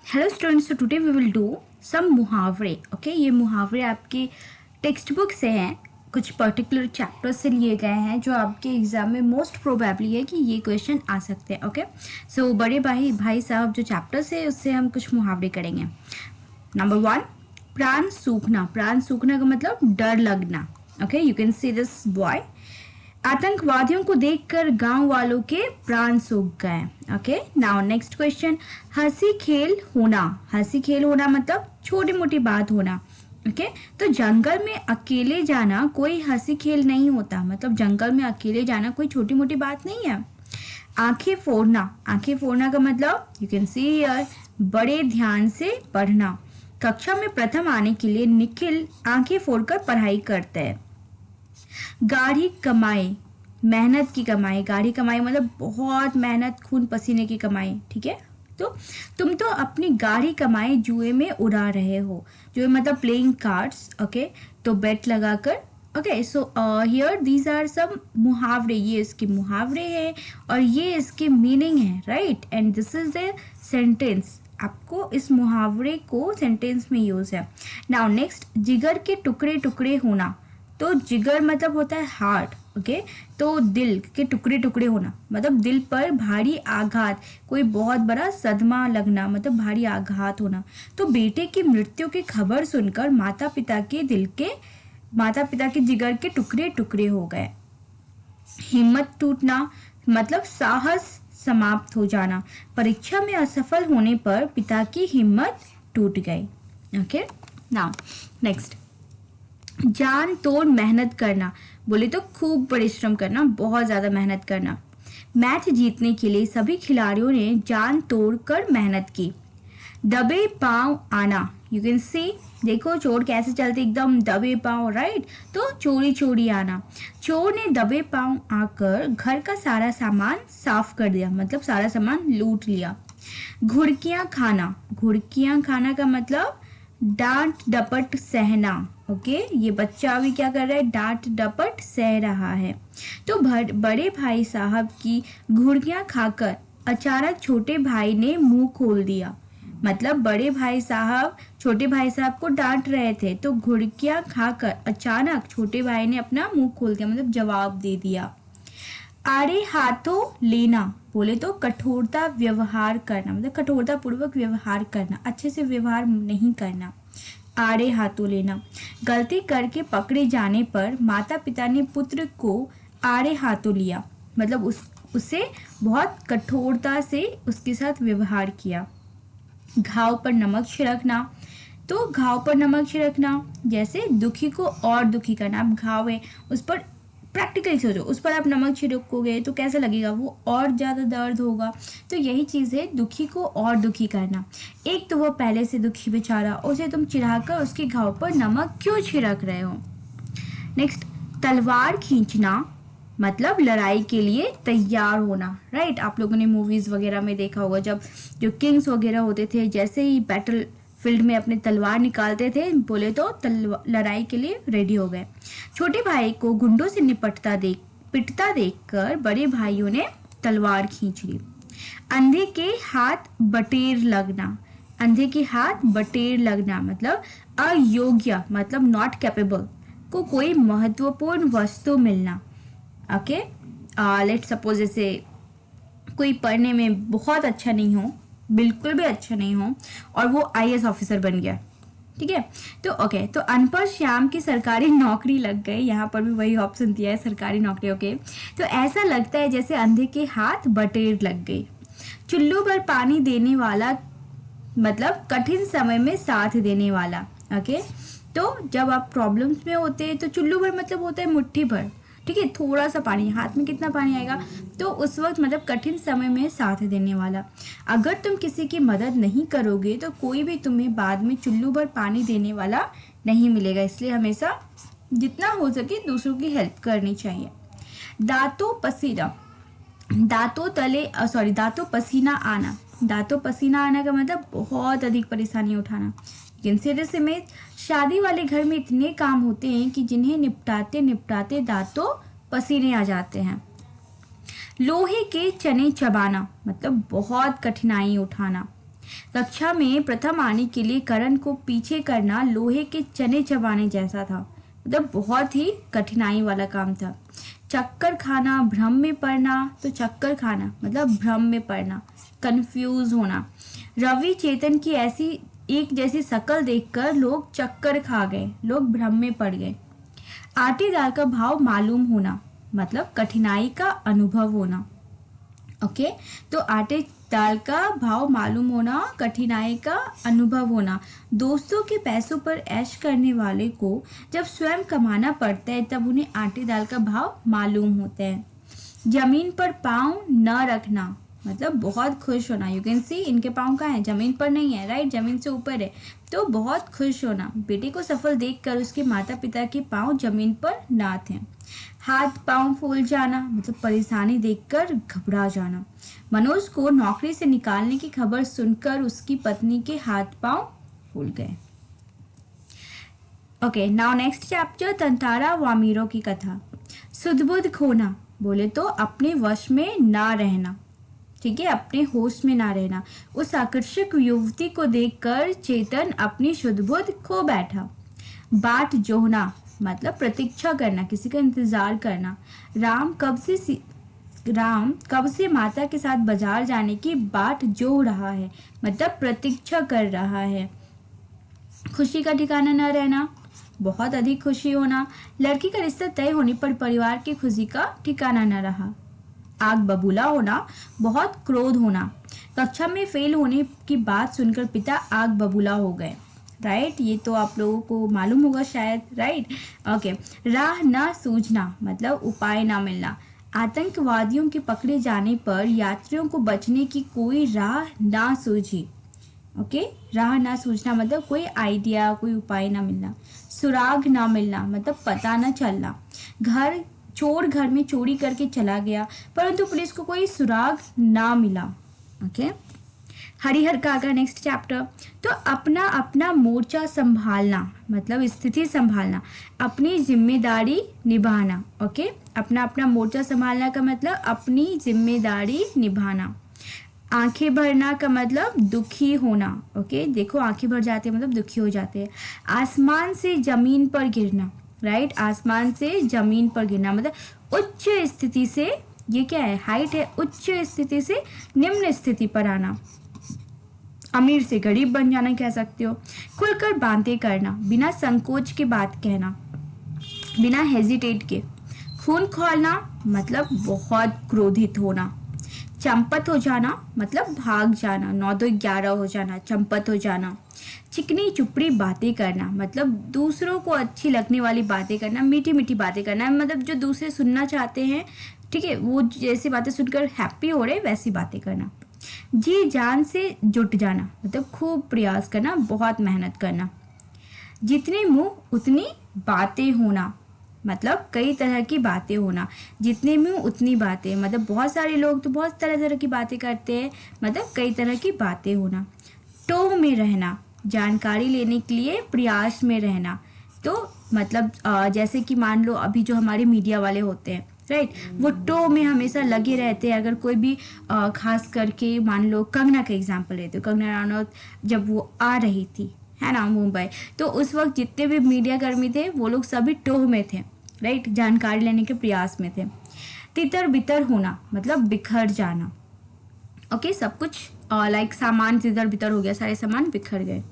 Hello students, today we will do some मुहावरे. Okay, ये मुहावरे आपकी टेक्स्ट बुक से हैं, कुछ पर्टिकुलर चैप्टर से लिए गए हैं जो आपके एग्जाम में मोस्ट प्रोबेबली है कि ये क्वेश्चन आ सकते हैं. ओके, सो बड़े भाई साहब जो चैप्टर्स है उससे हम कुछ मुहावरे करेंगे. नंबर 1, प्राण सूखना. प्राण सूखना का मतलब डर लगना. Okay, you can see this boy. आतंकवादियों को देखकर गांव वालों के प्राण सूख गए. Okay, now next question. हंसी खेल होना. हंसी खेल होना मतलब छोटी मोटी बात होना. ओके, तो जंगल में अकेले जाना कोई हंसी खेल नहीं होता. मतलब जंगल में अकेले जाना कोई छोटी मोटी बात नहीं है. आंखें फोड़ना. आंखें फोड़ना का मतलब यू कैन सी हियर बड़े ध्यान से पढ़ना. कक्षा में प्रथम आने के लिए निखिल आंखें फोड़कर पढ़ाई करते हैं. गाढ़ी कमाई, मेहनत की कमाई. गाढ़ी कमाई मतलब बहुत मेहनत, खून पसीने की कमाई. ठीक है, तो तुम तो अपनी गाढ़ी कमाई जुए में उड़ा रहे हो. जुए मतलब प्लेइंग कार्ड्स. ओके, तो बेट लगाकर. Okay, so here these are some मुहावरे. ये इसके मुहावरे हैं और ये इसके मीनिंग है, right. And this is the sentence. आपको इस मुहावरे को सेंटेंस में यूज है. नाउ नेक्स्ट, जिगर के टुकड़े टुकड़े होना. तो जिगर मतलब होता है हार्ट. ओके, तो दिल के टुकड़े टुकड़े होना मतलब दिल पर भारी आघात, कोई बहुत बड़ा सदमा लगना मतलब भारी आघात होना. तो बेटे की मृत्यु की खबर सुनकर माता पिता के जिगर के टुकड़े टुकड़े हो गए. हिम्मत टूटना मतलब साहस समाप्त हो जाना. परीक्षा में असफल होने पर पिता की हिम्मत टूट गई. ओके, नाउ नेक्स्ट, जान तोड़ मेहनत करना. बोले तो खूब परिश्रम करना, बहुत ज़्यादा मेहनत करना. मैच जीतने के लिए सभी खिलाड़ियों ने जान तोड़ कर मेहनत की. दबे पांव आना. यू कैन सी, देखो चोर कैसे चलते, एकदम दबे पांव, राइट. तो चोरी चोरी आना. चोर ने दबे पांव आकर घर का सारा सामान साफ कर दिया मतलब सारा सामान लूट लिया. घुड़कियां खाना. घुड़कियां खाना का मतलब डांट डपट सहना. ओके, ये बच्चा अभी क्या कर रहा है, डांट डपट सह रहा है. तो बड़े भाई साहब की घुड़कियां खाकर अचानक छोटे भाई ने मुंह खोल दिया. मतलब बड़े भाई साहब छोटे भाई साहब को डांट रहे थे, तो घुड़कियां खाकर अचानक छोटे भाई ने अपना मुंह खोल दिया मतलब जवाब दे दिया. आड़े हाथों लेना. बोले तो कठोरता व्यवहार करना मतलब कठोरता पूर्वक व्यवहार करना, अच्छे से व्यवहार नहीं करना. आड़े हाथों लेना. गलती करके पकड़े जाने पर माता पिता ने पुत्र को आड़े हाथों लिया मतलब उसे बहुत कठोरता से उसके साथ व्यवहार किया. घाव पर नमक छिड़कना. तो घाव पर नमक छिड़कना जैसे दुखी को और दुखी करना. अब घाव है उस पर प्रैक्टिकली सोचो, उस पर आप नमक छिड़कोगे तो कैसा लगेगा, वो और ज़्यादा दर्द होगा. तो यही चीज़ है दुखी को और दुखी करना. एक तो वो पहले से दुखी बेचारा, उसे तुम चिढ़ाकर उसके घाव पर नमक क्यों छिड़क रहे हो. नेक्स्ट, तलवार खींचना मतलब लड़ाई के लिए तैयार होना, राइट. आप लोगों ने मूवीज़ वगैरह में देखा होगा, जब जो किंग्स वगैरह होते थे जैसे ही बैटल फील्ड में अपने तलवार निकालते थे, बोले तो लड़ाई के लिए रेडी हो गए. छोटे भाई को गुंडों से पिटता देखकर बड़े भाइयों ने तलवार खींच ली. अंधे के हाथ बटेर लगना. अंधे के हाथ बटेर लगना मतलब अयोग्य मतलब नॉट कैपेबल को कोई महत्वपूर्ण वस्तु मिलना. ओके, लेट्स सपोज जैसे कोई पढ़ने में बहुत अच्छा नहीं हो, बिल्कुल भी अच्छा नहीं हो, और वो आईएएस ऑफिसर बन गया. ठीक है, तो ओके, तो अनपढ़ श्याम की सरकारी नौकरी लग गई. यहाँ पर भी वही ऑप्शन दिया है, सरकारी नौकरी. ओके, तो ऐसा लगता है जैसे अंधे के हाथ बटेर लग गई. चुल्लू भर पानी देने वाला मतलब कठिन समय में साथ देने वाला. ओके, तो जब आप प्रॉब्लम्स में होते हैं तो चुल्लू भर मतलब होता है मुट्ठी भर. ठीक है, थोड़ा सा पानी, हाथ में कितना पानी आएगा, तो उस वक्त मतलब कठिन समय में साथ देने वाला. अगर तुम किसी की मदद नहीं करोगे तो कोई भी तुम्हें बाद में चुल्लू भर पानी देने वाला नहीं मिलेगा. इसलिए हमेशा जितना हो सके दूसरों की हेल्प करनी चाहिए. दांतों पसीना. दांतों पसीना आना. दांतों पसीना आना का मतलब बहुत अधिक परेशानी उठाना. इनसे में शादी वाले घर में इतने काम होते हैं कि जिन्हें निपटाते निपटाते दांतों पसीने आ जाते हैं. लोहे के चने चबाना मतलब बहुत कठिनाई उठाना. कक्षा में प्रथम आने के लिए करण को पीछे करना लोहे के चने चबाने जैसा था, मतलब बहुत ही कठिनाई वाला काम था। चक्कर खाना, भ्रम में पड़ना, तो चक्कर खाना मतलब भ्रम में पड़ना, कंफ्यूज होना। रवि चेतन की ऐसी एक जैसी शक्ल देखकर लोग चक्कर खा गए, लोग भ्रम में पड़ गए। आटे दाल का भाव मालूम होना मतलब कठिनाई का अनुभव होना। ओके, तो आटे दाल का भाव मालूम होना, कठिनाई का अनुभव होना। दोस्तों के पैसों पर ऐश करने वाले को जब स्वयं कमाना पड़ता है तब उन्हें आटे दाल का भाव मालूम होता है। जमीन पर पाँव न रखना मतलब बहुत खुश होना। यू कैन सी इनके पाँव कहाँ है, जमीन पर नहीं है, राइट, जमीन से ऊपर है, तो बहुत खुश होना। बेटे को सफल देखकर उसके माता पिता के पाँव जमीन पर ना थे। हाथ पांव फूल जाना मतलब परेशानी देखकर घबरा जाना। मनोज को नौकरी से निकालने की खबर सुनकर उसकी पत्नी के हाथ पांव फूल गए। Okay, now next chapter, Tantara Vamiro की कथा। सुध-बुध खोना बोले तो अपने वश में ना रहना, ठीक है, अपने होश में ना रहना। उस आकर्षक युवती को देखकर चेतन अपनी शुद्ध-बुद्ध खो बैठा। बाट जोहना मतलब प्रतीक्षा करना, किसी का इंतजार करना। राम कब से माता के साथ बाजार जाने की बाट जोह रहा है मतलब प्रतीक्षा कर रहा है। खुशी का ठिकाना न रहना, बहुत अधिक खुशी होना। लड़की का रिश्ता तय होने पर परिवार की खुशी का ठिकाना न रहा। आग बबूला होना, बहुत क्रोध होना। कक्षा में फेल होने की बात सुनकर पिता आग बबूला हो गए, राइट, ये तो आप लोगों को मालूम होगा शायद, राइट। ओके, राह ना सूझना मतलब उपाय ना मिलना। आतंकवादियों के पकड़े जाने पर यात्रियों को बचने की कोई राह ना सूझी। ओके, राह ना सूझना मतलब कोई आइडिया, कोई उपाय ना मिलना। सुराग ना मिलना मतलब पता ना चलना। चोर घर में चोरी करके चला गया परंतु पुलिस को कोई सुराग ना मिला। ओके, हरिहर काका नेक्स्ट चैप्टर। तो अपना अपना मोर्चा संभालना मतलब स्थिति संभालना, अपनी जिम्मेदारी निभाना। ओके, अपना अपना मोर्चा संभालना का मतलब अपनी जिम्मेदारी निभाना। आंखें भरना का मतलब दुखी होना। ओके, देखो आंखें भर जाते हैं मतलब दुखी हो जाते हैं। आसमान से जमीन पर गिरना, राइट, आसमान से जमीन पर गिरना मतलब उच्च स्थिति से, ये क्या है, हाइट है, उच्च स्थिति से निम्न स्थिति पर आना। अमीर से गरीब बन जाना कह सकते हो। खुलकर बातें करना, बिना संकोच के बात कहना, बिना हेजिटेट के। खून खौलना मतलब बहुत क्रोधित होना। चंपत हो जाना मतलब भाग जाना, 9-2-11 हो जाना, चंपत हो जाना। चिकनी चुपड़ी बातें करना मतलब दूसरों को अच्छी लगने वाली बातें करना, मीठी मीठी बातें करना मतलब जो दूसरे सुनना चाहते हैं, ठीक है, वो जैसी बातें सुनकर हैप्पी हो रहे वैसी बातें करना। जी जान से जुट जाना मतलब खूब प्रयास करना, बहुत मेहनत करना। जितने मुंह उतनी बातें होना मतलब कई तरह की बातें होना। जितने मुंह उतनी बातें मतलब बहुत सारे लोग तो बहुत तरह तरह की बातें करते हैं, मतलब कई तरह की बातें होना। टोह में रहना, जानकारी लेने के लिए प्रयास में रहना। तो मतलब जैसे कि मान लो अभी जो हमारे मीडिया वाले होते हैं, राइट, वो टो में हमेशा लगे रहते हैं। अगर कोई भी खास करके मान लो कंगना का एग्जांपल लेते हो, कंगना रनौत जब वो आ रही थी, है ना, मुंबई, तो उस वक्त जितने भी मीडिया कर्मी थे वो लोग सभी टोह में थे, राइट, जानकारी लेने के प्रयास में थे। तितर बितर होना मतलब बिखर जाना। ओके, सब कुछ लाइक सामान तितर बितर हो गया, सारे सामान बिखर गए।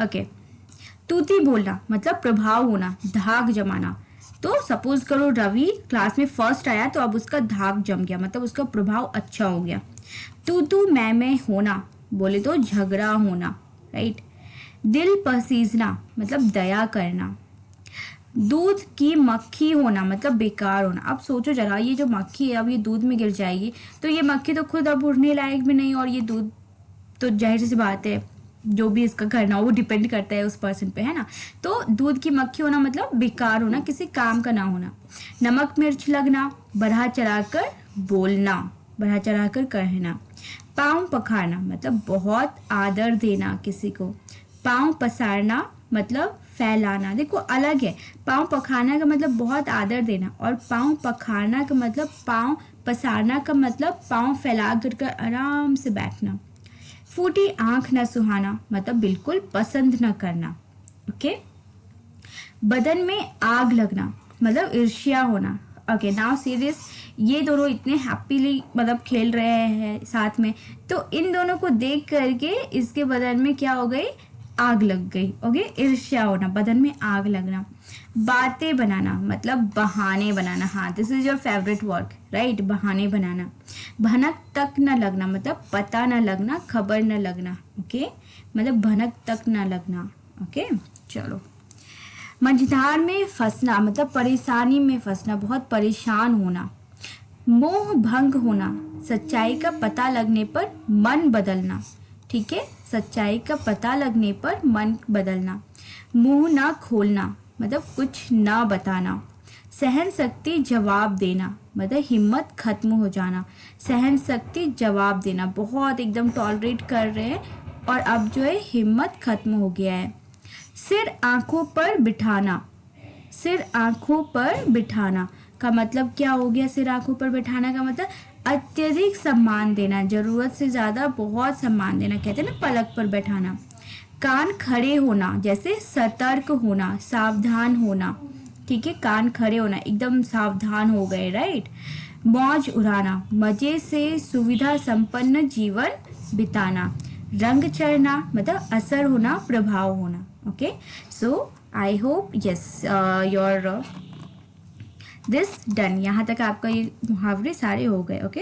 ओके, तूती बोलना मतलब प्रभाव होना, धाक जमाना। तो सपोज करो रवि क्लास में फर्स्ट आया तो अब उसका धाक जम गया मतलब उसका प्रभाव अच्छा हो गया। तू मैं होना बोले तो झगड़ा होना, राइट। दिल पसीजना मतलब दया करना। दूध की मक्खी होना मतलब बेकार होना। अब सोचो जरा, ये जो मक्खी है अब ये दूध में गिर जाएगी तो ये मक्खी तो खुद अब उड़ने लायक भी नहीं, और ये दूध तो जाहिर सी बात है जो भी इसका करना हो वो डिपेंड करता है उस पर्सन पे, है ना। तो दूध की मक्खी होना मतलब बेकार होना, किसी काम का ना होना। नमक मिर्च लगना, बढ़ा चढ़ाकर बोलना, बढ़ा चढ़ाकर कहना। पाँव पखारना मतलब बहुत आदर देना किसी को। पाँव पसारना मतलब फैलाना, देखो अलग है। पाँव पखारना का मतलब बहुत आदर देना, और पाँव पखारना का मतलब पाँव पसारना का मतलब पाँव फैला कर आराम से बैठना। फूटी आंख न सुहाना मतलब बिल्कुल पसंद न करना। ओके, बदन में आग लगना मतलब ईर्ष्या होना। ओके, नाउ सीरियस, ये दोनों इतने हैप्पीली मतलब खेल रहे हैं साथ में, तो इन दोनों को देख करके इसके बदन में क्या हो गई, आग लग गई। ओके, ईर्ष्या होना, बदन में आग लगना। बातें बनाना मतलब बहाने बनाना। हाँ, this is your favourite work, right, बहाने बनाना। भनक तक न लगना मतलब पता न लगना, खबर न लगना। ओके, मतलब भनक तक न लगना। ओके, चलो। मझधार में फंसना मतलब परेशानी में फंसना, बहुत परेशान होना। मोह भंग होना, सच्चाई का पता लगने पर मन बदलना। ठीक है, सच्चाई का पता लगने पर मन बदलना। मुंह ना खोलना मतलब कुछ ना बताना। सहन शक्ति जवाब देना मतलब हिम्मत खत्म हो जाना। सहन शक्ति जवाब देना, बहुत एकदम टॉलरेट कर रहे हैं और अब जो है हिम्मत खत्म हो गया है। सिर आंखों पर बिठाना, सिर आंखों पर बिठाना का मतलब क्या हो गया, सिर आंखों पर बिठाना का मतलब अत्यधिक सम्मान देना, जरूरत से ज्यादा बहुत सम्मान देना, कहते हैं ना पलक पर बैठाना। कान खड़े होना जैसे सतर्क होना, सावधान होना। ठीक है, कान खड़े होना, एकदम सावधान हो गए, राइट। मौज उड़ाना, मजे से सुविधा संपन्न जीवन बिताना। रंग चढ़ना मतलब असर होना, प्रभाव होना। Okay, so I hope yes your this done. यहाँ तक आपका ये मुहावरे सारे हो गए। ओके।